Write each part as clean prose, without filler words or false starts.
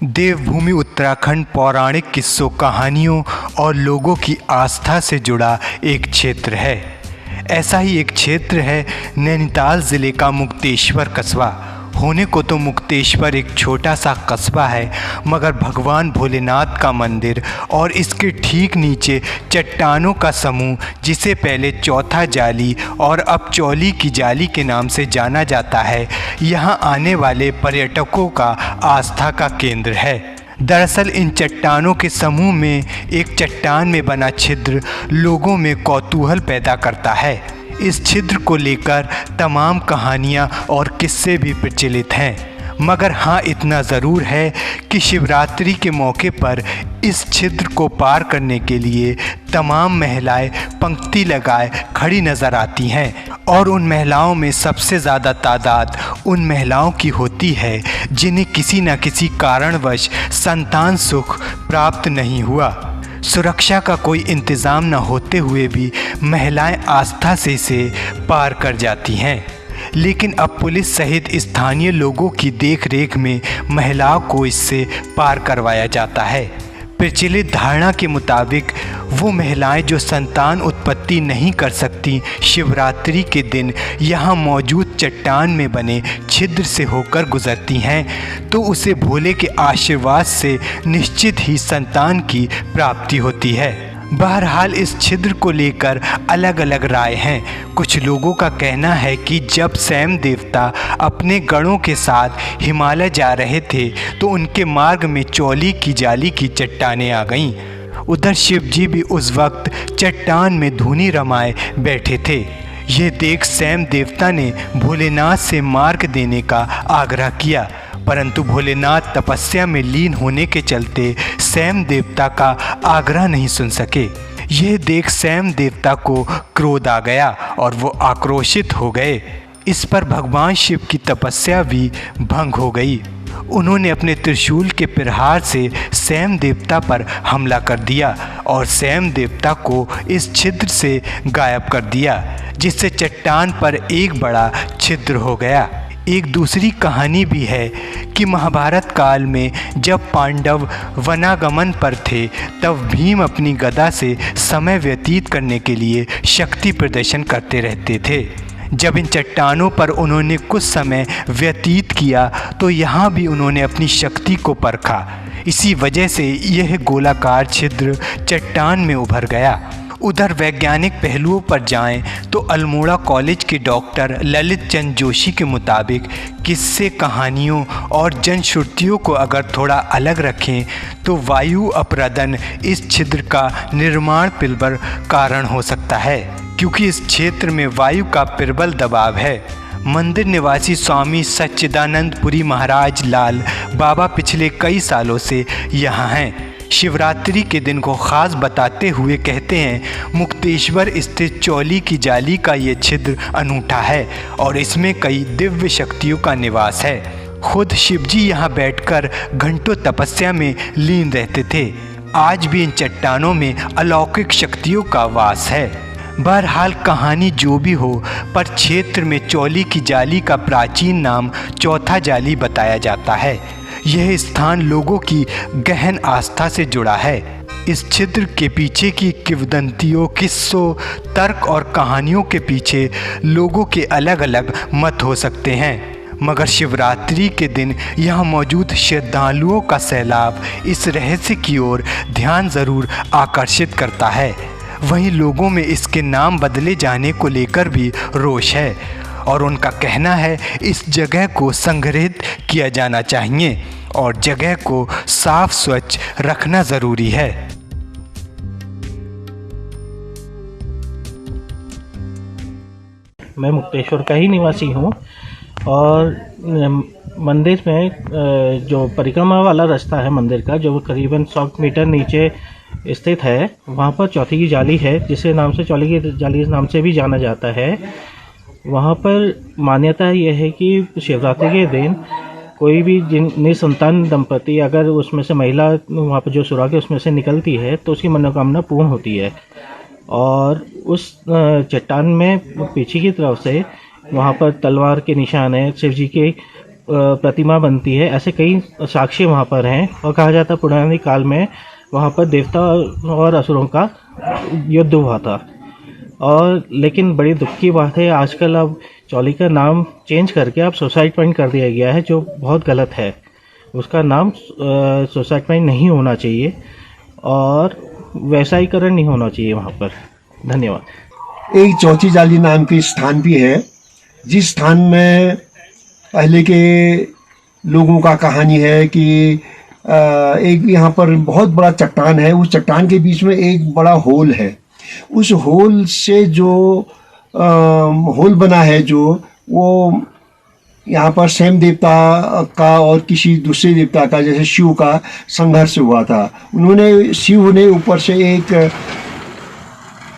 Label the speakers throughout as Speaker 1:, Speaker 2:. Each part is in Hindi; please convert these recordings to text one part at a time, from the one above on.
Speaker 1: देवभूमि उत्तराखंड पौराणिक किस्सों, कहानियों और लोगों की आस्था से जुड़ा एक क्षेत्र है। ऐसा ही एक क्षेत्र है नैनीताल ज़िले का मुक्तेश्वर कस्बा। होने को तो मुक्तेश्वर एक छोटा सा कस्बा है, मगर भगवान भोलेनाथ का मंदिर और इसके ठीक नीचे चट्टानों का समूह, जिसे पहले चौथा जाली और अब चौली की जाली के नाम से जाना जाता है, यहाँ आने वाले पर्यटकों का आस्था का केंद्र है। दरअसल इन चट्टानों के समूह में एक चट्टान में बना छिद्र लोगों में कौतूहल पैदा करता है। इस छिद्र को लेकर तमाम कहानियाँ और किस्से भी प्रचलित हैं, मगर हाँ इतना ज़रूर है कि शिवरात्रि के मौके पर इस छिद्र को पार करने के लिए तमाम महिलाएं पंक्ति लगाए खड़ी नज़र आती हैं और उन महिलाओं में सबसे ज़्यादा तादाद उन महिलाओं की होती है जिन्हें किसी न किसी कारणवश संतान सुख प्राप्त नहीं हुआ। सुरक्षा का कोई इंतज़ाम न होते हुए भी महिलाएं आस्था से इसे पार कर जाती हैं, लेकिन अब पुलिस सहित स्थानीय लोगों की देखरेख में महिलाओं को इससे पार करवाया जाता है। प्रचलित धारणा के मुताबिक वो महिलाएं जो संतान उत्पत्ति नहीं कर सकती, शिवरात्रि के दिन यहाँ मौजूद चट्टान में बने छिद्र से होकर गुजरती हैं तो उसे भोले के आशीर्वाद से निश्चित ही संतान की प्राप्ति होती है। बहरहाल इस छिद्र को लेकर अलग अलग राय हैं। कुछ लोगों का कहना है कि जब स्वयं देवता अपने गणों के साथ हिमालय जा रहे थे तो उनके मार्ग में चौली की जाली की चट्टानें आ गईं। उधर शिव जी भी उस वक्त चट्टान में धूनी रमाए बैठे थे। ये देख स्वयं देवता ने भोलेनाथ से मार्ग देने का आग्रह किया, परंतु भोलेनाथ तपस्या में लीन होने के चलते स्वयं देवता का आग्रह नहीं सुन सके। यह देख स्वयं देवता को क्रोध आ गया और वो आक्रोशित हो गए। इस पर भगवान शिव की तपस्या भी भंग हो गई। उन्होंने अपने त्रिशूल के प्रहार से स्वयं देवता पर हमला कर दिया और स्वयं देवता को इस छिद्र से गायब कर दिया, जिससे चट्टान पर एक बड़ा छिद्र हो गया। एक दूसरी कहानी भी है कि महाभारत काल में जब पांडव वनागमन पर थे तब भीम अपनी गदा से समय व्यतीत करने के लिए शक्ति प्रदर्शन करते रहते थे। जब इन चट्टानों पर उन्होंने कुछ समय व्यतीत किया तो यहाँ भी उन्होंने अपनी शक्ति को परखा। इसी वजह से यह गोलाकार छिद्र चट्टान में उभर गया। उधर वैज्ञानिक पहलुओं पर जाएं तो अल्मोड़ा कॉलेज के डॉक्टर ललित चंद जोशी के मुताबिक किस्से, कहानियों और जनश्रुतियों को अगर थोड़ा अलग रखें तो वायु अपरदन इस छिद्र का निर्माण प्रबल कारण हो सकता है, क्योंकि इस क्षेत्र में वायु का प्रबल दबाव है। मंदिर निवासी स्वामी सच्चिदानंद पुरी महाराज लाल बाबा पिछले कई सालों से यहाँ हैं। शिवरात्रि के दिन को ख़ास बताते हुए कहते हैं, मुक्तेश्वर स्थित चौली की जाली का ये छिद्र अनूठा है और इसमें कई दिव्य शक्तियों का निवास है। खुद शिवजी यहाँ बैठकर घंटों तपस्या में लीन रहते थे। आज भी इन चट्टानों में अलौकिक शक्तियों का वास है। बहरहाल कहानी जो भी हो, पर क्षेत्र में चौली की जाली का प्राचीन नाम चौथा जाली बताया जाता है। यह स्थान लोगों की गहन आस्था से जुड़ा है। इस छिद्र के पीछे की किंवदंतियों, किस्सों, तर्क और कहानियों के पीछे लोगों के अलग अलग मत हो सकते हैं, मगर शिवरात्रि के दिन यहाँ मौजूद श्रद्धालुओं का सैलाब इस रहस्य की ओर ध्यान ज़रूर आकर्षित करता है। वहीं लोगों में इसके नाम बदले जाने को लेकर भी रोष है और उनका कहना है इस जगह को संग्रहित किया जाना चाहिए और जगह को साफ स्वच्छ रखना ज़रूरी है।
Speaker 2: मैं मुक्तेश्वर का ही निवासी हूँ और मंदिर में जो परिक्रमा वाला रास्ता है मंदिर का, जो करीबन 100 मीटर नीचे स्थित है, वहाँ पर चौथी की जाली है, जिसे नाम से चौली की जाली नाम से भी जाना जाता है। वहाँ पर मान्यता यह है कि शिवरात्रि के दिन कोई भी निसंतान दंपति, अगर उसमें से महिला वहाँ पर जो सुराग है उसमें से निकलती है तो उसकी मनोकामना पूर्ण होती है। और उस चट्टान में पीछे की तरफ से वहाँ पर तलवार के निशान है, शिव जी के प्रतिमा बनती है, ऐसे कई साक्ष्य वहाँ पर हैं। और कहा जाता है पुराने काल में वहाँ पर देवता और असुरों का युद्ध हुआ था। और लेकिन बड़ी दुख की बात है, आजकल अब चौली का नाम चेंज करके अब सुसाइड पॉइंट कर दिया गया है, जो बहुत गलत है। उसका नाम सुसाइड पॉइंट नहीं होना चाहिए और वैसायीकरण नहीं होना चाहिए वहाँ पर। धन्यवाद।
Speaker 3: एक चौथी जाली नाम की स्थान भी है, जिस स्थान में पहले के लोगों का कहानी है कि एक यहाँ पर बहुत बड़ा चट्टान है, उस चट्टान के बीच में एक बड़ा होल है। उस होल से जो होल बना है, जो वो यहाँ पर स्वयं देवता का और किसी दूसरे देवता का, जैसे शिव का संघर्ष हुआ था। शिव ने ऊपर से एक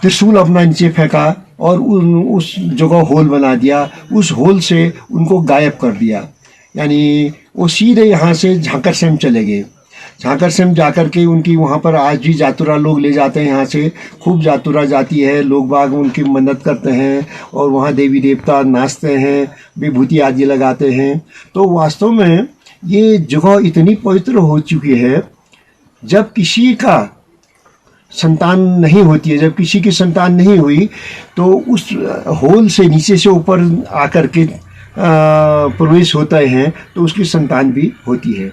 Speaker 3: त्रिशूल अपना नीचे फेंका और उस जगह होल बना दिया, उस होल से उनको गायब कर दिया। यानी वो सीधे यहाँ से झांकर सेम चले गए। झांकर सेम जाकर के उनकी वहाँ पर आज भी जातुरा लोग ले जाते हैं, यहाँ से खूब जातुरा जाती है, लोग बाग उनकी मन्नत करते हैं और वहाँ देवी देवता नाचते हैं, विभूति आदि लगाते हैं। तो वास्तव में ये जगह इतनी पवित्र हो चुकी है, जब किसी का संतान नहीं होती है, जब किसी की संतान नहीं हुई तो उस होल से नीचे से ऊपर आकर के प्रवेश होते हैं तो उसकी संतान भी होती है।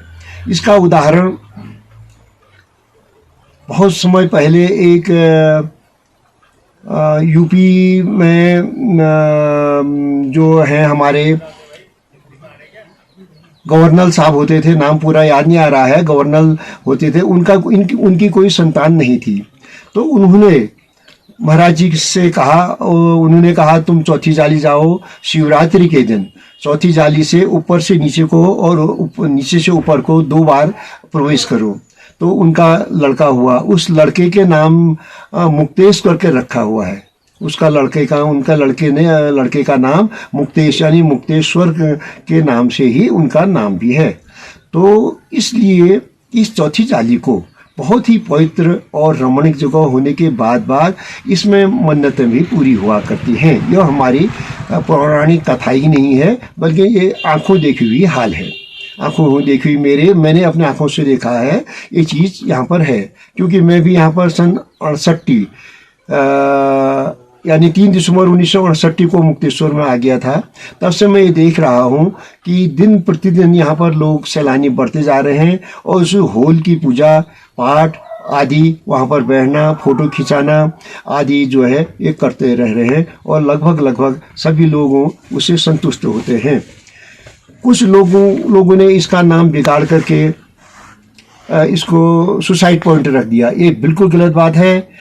Speaker 3: इसका उदाहरण बहुत समय पहले एक यूपी में जो है हमारे गवर्नर साहब होते थे, नाम पूरा याद नहीं आ रहा है, गवर्नर होते थे, उनकी कोई संतान नहीं थी। तो उन्होंने महाराज जी से कहा, उन्होंने कहा तुम चौथी जाली जाओ शिवरात्रि के दिन, चौथी जाली से ऊपर से नीचे को और नीचे से ऊपर को 2 बार प्रवेश करो। तो उनका लड़का हुआ, उस लड़के के नाम मुक्तेश करके रखा हुआ है। उनका लड़के का नाम मुक्तेश यानी मुक्तेश्वर के नाम से ही उनका नाम भी है। तो इसलिए इस चौथी जाली को बहुत ही पवित्र और रमणीक जगह होने के बाद इसमें मन्नतें भी पूरी हुआ करती हैं। यह हमारी पौराणिक कथा ही नहीं है, बल्कि ये आंखों देखी हुई हाल है। आंखों देखी हुई मैंने अपने आंखों से देखा है, ये चीज़ यहाँ पर है। क्योंकि मैं भी यहाँ पर सन 68 यानी 3 दिसंबर 1968 को मुक्तेश्वर में आ गया था। तब से मैं ये देख रहा हूँ कि दिन प्रतिदिन यहाँ पर लोग सैलानी बढ़ते जा रहे हैं और उस होल की पूजा पाठ आदि, वहाँ पर बैठना, फोटो खिंचाना आदि जो है ये करते रह रहे हैं और लगभग सभी लोगों उससे संतुष्ट होते हैं। कुछ लोगों ने इसका नाम बिगाड़ करके इसको सुसाइड पॉइंट रख दिया। ये बिल्कुल गलत बात है।